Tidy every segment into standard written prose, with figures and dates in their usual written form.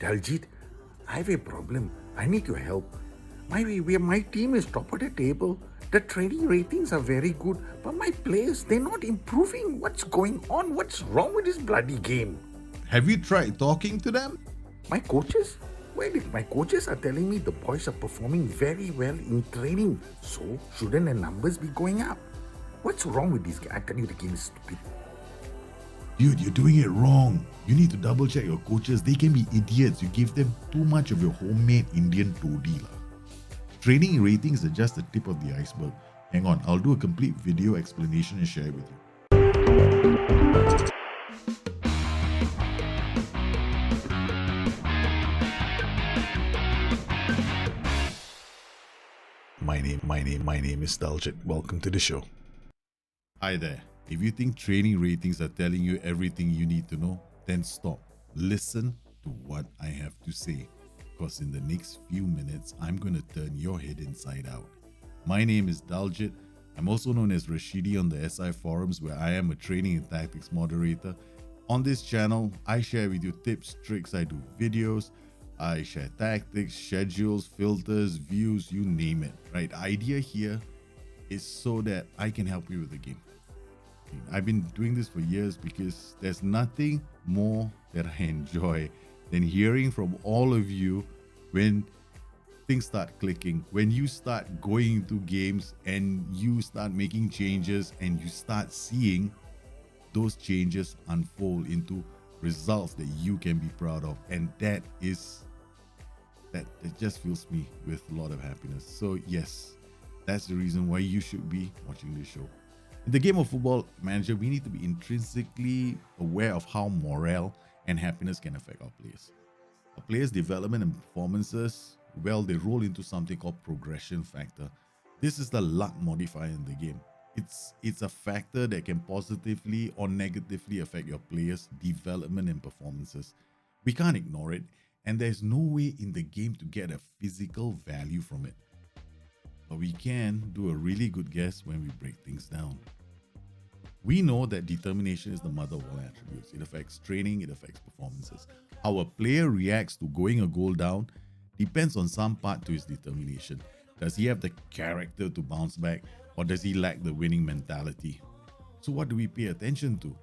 Daljit, I have a problem. I need your help. My team is top of the table. The training ratings are very good, but my players, they're not improving. What's going on? What's wrong with this bloody game? Have you tried talking to them? My coaches? Well, if my coaches are telling me the boys are performing very well in training, so shouldn't the numbers be going up? What's wrong with this game? I tell you, the game is stupid. Dude, you're doing it wrong. You need to double check your coaches. They can be idiots. You give them too much of your homemade Indian toddy. Training ratings are just the tip of the iceberg. Hang on, I'll do a complete video explanation and share it with you. My name is Daljit. Welcome to the show. Hi there. If you think training ratings are telling you everything you need to know, then stop. Listen to what I have to say. Because in the next few minutes, I'm going to turn your head inside out. My name is Daljit. I'm also known as Rashidi on the SI forums, where I am a training and tactics moderator. On this channel, I share with you tips, tricks, I do videos, I share tactics, schedules, filters, views, you name it, right? Idea here is so that I can help you with the game. I've been doing this for years because there's nothing more that I enjoy than hearing from all of you when things start clicking, when you start going into games and you start making changes and you start seeing those changes unfold into results that you can be proud of. And that just fills me with a lot of happiness. So yes, that's the reason why you should be watching this show. In the game of Football Manager, we need to be intrinsically aware of how morale and happiness can affect our players. A player's development and performances, well, they roll into something called progression factor. This is the luck modifier in the game. It's a factor that can positively or negatively affect your players' development and performances. We can't ignore it, and there's no way in the game to get a physical value from it. But we can do a really good guess when we break things down. We know that determination is the mother of all attributes. It affects training, it affects performances. How a player reacts to going a goal down depends on some part to his determination. Does he have the character to bounce back, or does he lack the winning mentality? So what do we pay attention to?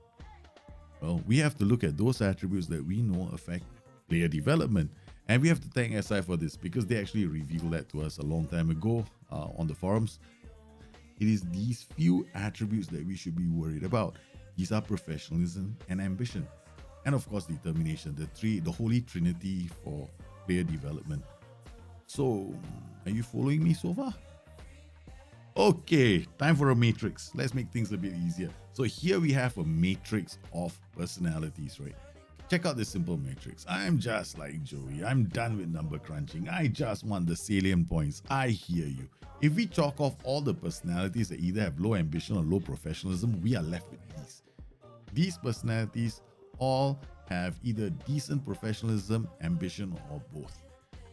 Well, we have to look at those attributes that we know affect player development. And we have to thank SI for this because they actually revealed that to us a long time ago on the forums. It is these few attributes that we should be worried about. These are professionalism and ambition. And of course, determination, the holy trinity for player development. So, are you following me so far? Okay, time for a matrix. Let's make things a bit easier. So here we have a matrix of personalities, right? Check out this simple matrix. I'm just like Joey. I'm done with number crunching. I just want the salient points. I hear you. If we chalk off all the personalities that either have low ambition or low professionalism, we are left with these. These personalities all have either decent professionalism, ambition, or both.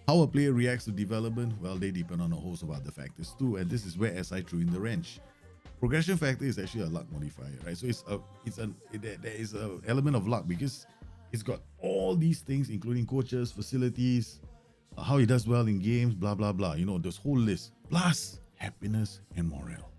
How a player reacts to development, well, they depend on a host of other factors too, and this is where SI threw in the wrench. Progression factor is actually a luck modifier, right? So there is an element of luck because it's got all these things, including coaches, facilities, how he does well in games, blah, blah, blah. You know, this whole list. Plus, happiness and morale.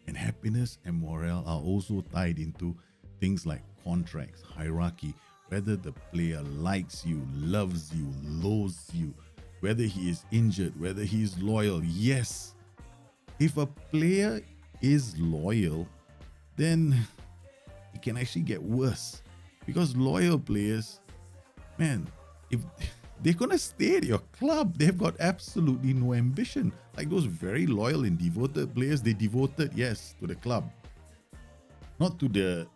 And happiness and morale are also tied into things like contracts, hierarchy, whether the player likes you, loves you, loathes you, whether he is injured, whether he is loyal. Yes, if a player is loyal, then it can actually get worse. Because loyal players, man, if they're gonna stay at your club, they've got absolutely no ambition. Like those very loyal and devoted players, they devoted, yes, to the club, not to the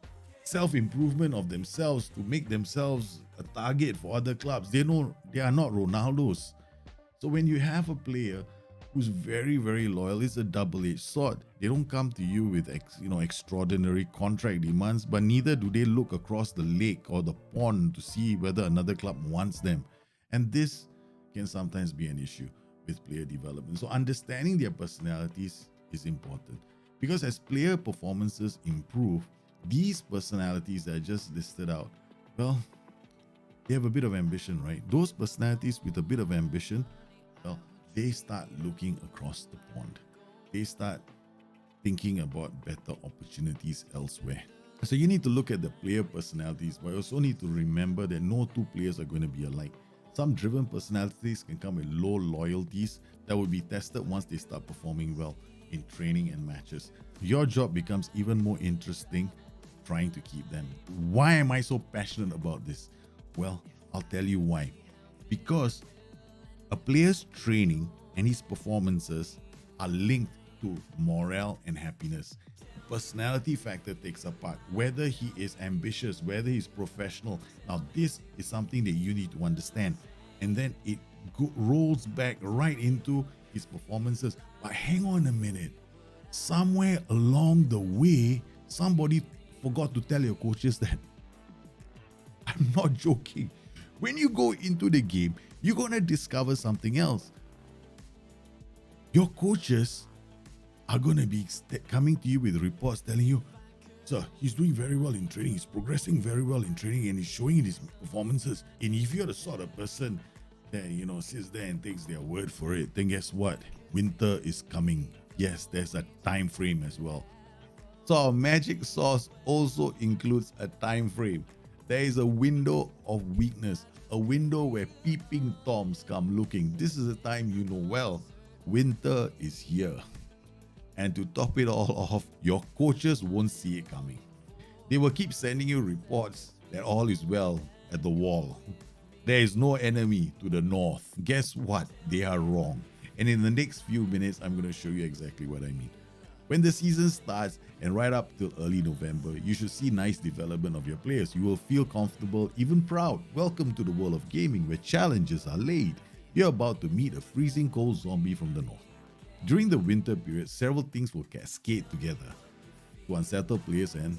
self-improvement of themselves to make themselves a target for other clubs. They know they are not Ronaldos. So when you have a player who's very, very loyal, it's a double-edged sword. They don't come to you with extraordinary contract demands, but neither do they look across the lake or the pond to see whether another club wants them. And this can sometimes be an issue with player development. So understanding their personalities is important because as player performances improve, these personalities that I just listed out, well, They have a bit of ambition, right? Those personalities with a bit of ambition, well, they start looking across the pond. They start thinking about better opportunities elsewhere. So you need to look at the player personalities, but you also need to remember that no two players are going to be alike. Some driven personalities can come with low loyalties that will be tested once they start performing well in training and matches. Your job becomes even more interesting trying to keep them. Why am I so passionate about this? Well, I'll tell you why. Because a player's training and his performances are linked to morale and happiness. Personality factor takes a part, whether he is ambitious, whether he's professional. Now, this is something that you need to understand. And then it rolls back right into his performances. But hang on a minute. Somewhere along the way, somebody forgot to tell your coaches that. I'm not joking. When you go into the game, you're going to discover something else. Your coaches are going to be coming to you with reports telling you, sir, he's doing very well in training, he's progressing very well in training, and he's showing in his performances. And if you're the sort of person that, sits there and takes their word for it, then guess what? Winter is coming. Yes, there's a time frame as well. So our magic sauce also includes a time frame. There is a window of weakness, a window where peeping toms come looking. This is a time you know well. Winter is here. And to top it all off, your coaches won't see it coming. They will keep sending you reports that all is well at the wall. There is no enemy to the north. Guess what? They are wrong. And in the next few minutes, I'm going to show you exactly what I mean. When the season starts and right up till early November, you should see nice development of your players. You will feel comfortable, even proud. Welcome to the world of gaming where challenges are laid. You're about to meet a freezing cold zombie from the north. During the winter period, several things will cascade together to unsettle players and,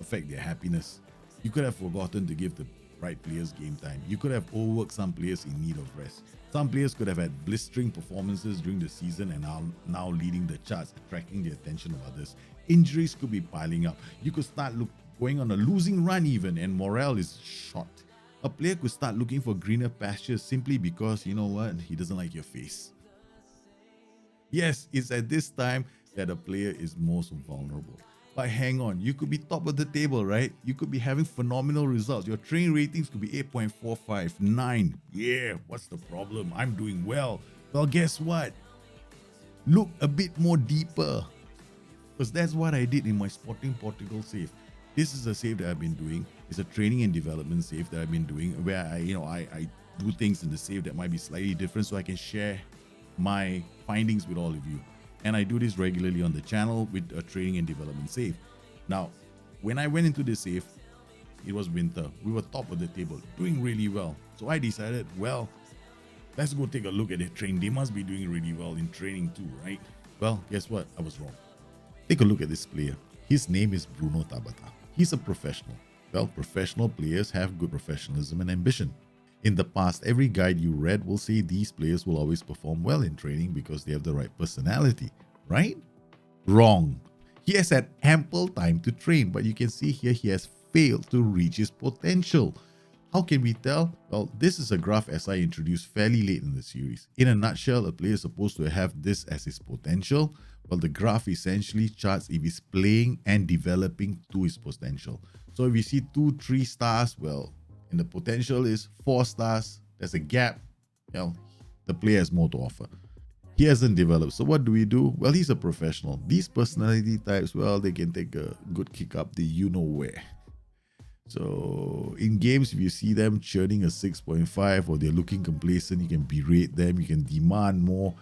affect their happiness. You could have forgotten to give the right players game time. You could have overworked some players in need of rest. Some players could have had blistering performances during the season and are now leading the charts, attracting the attention of others. Injuries could be piling up. You could start going on a losing run even, and morale is shot. A player could start looking for greener pastures simply because, he doesn't like your face. Yes, it's at this time that a player is most vulnerable. But hang on, you could be top of the table, right? You could be having phenomenal results. Your training ratings could be 8.45, 9. Yeah, what's the problem? I'm doing well. Well, guess what? Look a bit more deeper. Because that's what I did in my Sporting Portugal save. This is a save that I've been doing. It's a training and development save that I've been doing where I do things in the save that might be slightly different so I can share my findings with all of you. And I do this regularly on the channel with a training and development save. Now, when I went into this save, it was winter. We were top of the table, doing really well. So I decided, well, let's go take a look at their training. They must be doing really well in training too, right? Well, guess what? I was wrong. Take a look at this player. His name is Bruno Tabata. He's a professional. Well, professional players have good professionalism and ambition. In the past, every guide you read will say these players will always perform well in training because they have the right personality, right? Wrong. He has had ample time to train, but you can see here he has failed to reach his potential. How can we tell? Well, this is a graph SI introduced fairly late in the series. In a nutshell, a player is supposed to have this as his potential. Well, the graph essentially charts if he's playing and developing to his potential. So if you see 2, 3 stars, well, and the potential is 4 stars, there's a gap. Well, the player has more to offer. He hasn't developed. So what do we do? Well, he's a professional. These personality types, well, they can take a good kick up the you-know-where. So in games, if you see them churning a 6.5 or they're looking complacent, you can berate them, you can demand more,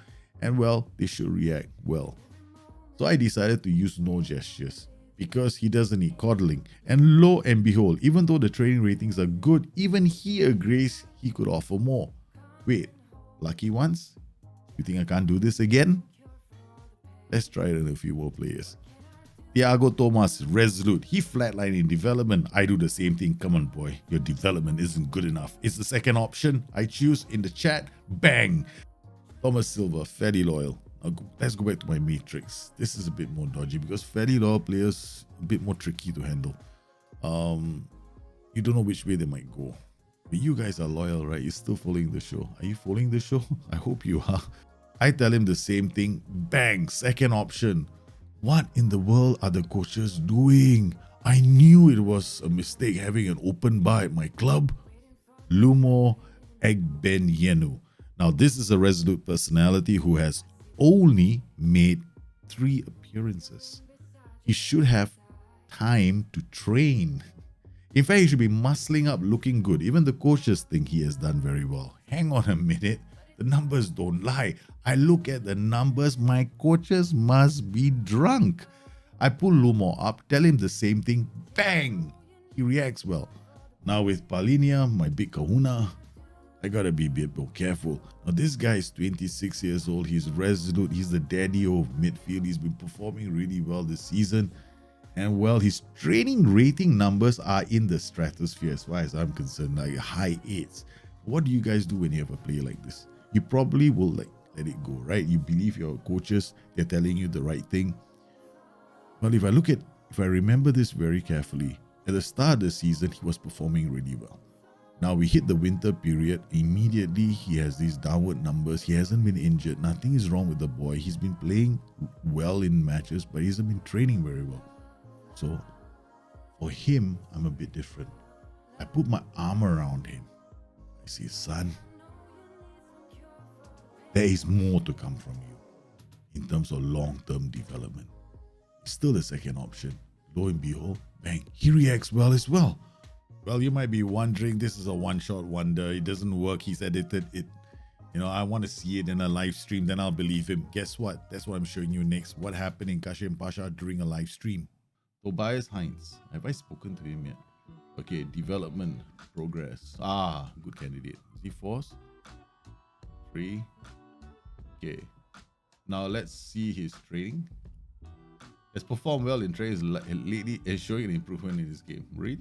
and well, they should react well. So I decided to use no gestures because he doesn't need coddling. And lo and behold, even though the training ratings are good, even he agrees he could offer more. Wait, lucky ones? You think I can't do this again? Let's try it on a few more players. Thiago Thomas, resolute. He flatlined in development. I do the same thing. Come on, boy. Your development isn't good enough. It's the second option I choose in the chat. Bang! Thomas Silva, fairly loyal. Let's go back to my matrix. This is a bit more dodgy because fairly loyal players a bit more tricky to handle. You don't know which way they might go. But you guys are loyal, right? You're still following the show. Are you following the show? I hope you are. I tell him the same thing. Bang, second option. What in the world are the coaches doing? I knew it was a mistake having an open bar at my club. Lumo Egbenyenu. Now, this is a resolute personality who has only made 3 appearances. He should have time to train. In fact, he should be muscling up, looking good. Even the coaches think he has done very well. Hang on a minute. The numbers don't lie. I look at the numbers. My coaches must be drunk. I pull Lumo up, tell him the same thing. Bang! He reacts well. Now with Palinia, my big kahuna, I gotta be a bit more careful. Now this guy is 26 years old. He's resolute. He's the daddy of midfield. He's been performing really well this season. And well, his training rating numbers are in the stratosphere as far as I'm concerned, like high 8s. What do you guys do when you have a player like this? You probably will let it go, right? You believe your coaches, they're telling you the right thing. Well, if I remember this very carefully, at the start of the season, he was performing really well. Now we hit the winter period. Immediately, he has these downward numbers. He hasn't been injured. Nothing is wrong with the boy. He's been playing well in matches, but he hasn't been training very well. So for him, I'm a bit different. I put my arm around him. I say, son, there is more to come from you in terms of long-term development. It's still the second option. Lo and behold, bang, he reacts well as well. Well, you might be wondering, this is a one-shot wonder. It doesn't work. He's edited it. You know, I want to see it in a live stream, then I'll believe him. Guess what? That's what I'm showing you next. What happened in Kashim Pasha during a live stream. Tobias Heinz. Have I spoken to him yet? Okay, development, progress. Ah, good candidate. Is he force? 3. Okay. Now let's see his training. Has performed well in trades lately and showing an improvement in his game. Really?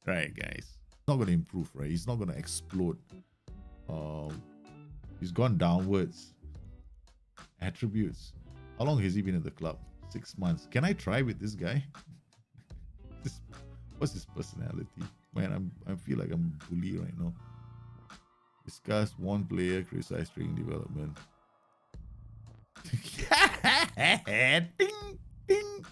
Right, guys. It's not going to improve, right? He's not going to explode. He's gone downwards. Attributes. How long has he been at the club? 6 months. Can I try with this guy? What's his personality? Man, I feel like I'm a bully right now. Discuss one player, criticize training development. Ding, ding.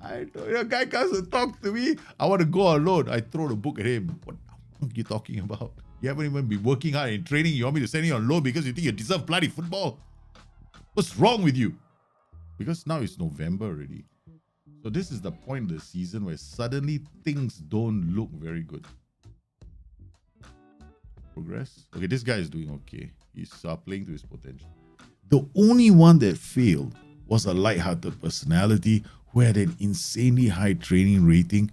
I told you, a guy comes to talk to me. I want to go alone. I throw the book at him. What are you talking about? You haven't even been working hard in training. You want me to send you on loan because you think you deserve bloody football? What's wrong with you? Because now it's November already. So this is the point of the season where suddenly things don't look very good. Progress. Okay, this guy is doing okay. He's playing to his potential. The only one that failed was a light-hearted personality who had an insanely high training rating.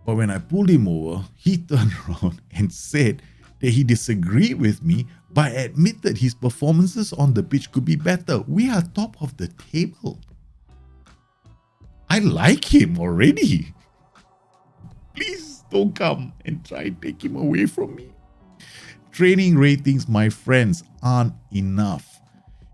But when I pulled him over, he turned around and said that he disagreed with me, but admitted his performances on the pitch could be better. We are top of the table. I like him already. Please don't come and try and take him away from me. Training ratings, my friends, aren't enough.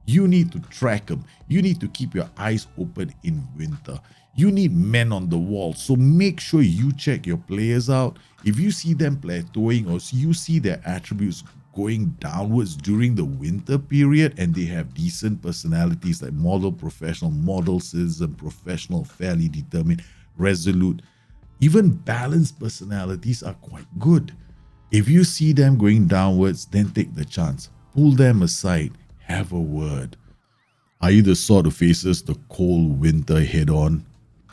You need to track them. You need to keep your eyes open in winter. You need men on the wall. So make sure you check your players out. If you see them plateauing or you see their attributes going downwards during the winter period and they have decent personalities like model professional, model citizen, professional, fairly determined, resolute, even balanced personalities are quite good. If you see them going downwards, then take the chance. Pull them aside. Have a word. Are you the sort who faces the cold winter head on?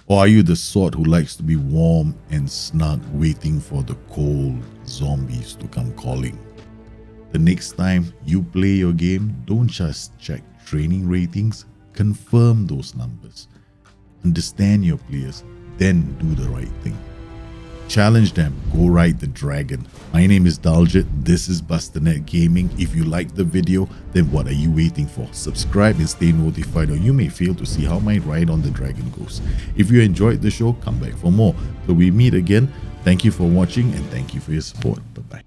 Or are you the sort who likes to be warm and snug, waiting for the cold zombies to come calling? The next time you play your game, don't just check training ratings, confirm those numbers. Understand your players, then do the right thing. Challenge them, go ride the dragon. My name is Daljit, this is Bustthenet Gaming. If you liked the video, then what are you waiting for? Subscribe and stay notified, or you may fail to see how my ride on the dragon goes. If you enjoyed the show, come back for more. Till we meet again, Thank you for watching and thank you for your support. Bye bye.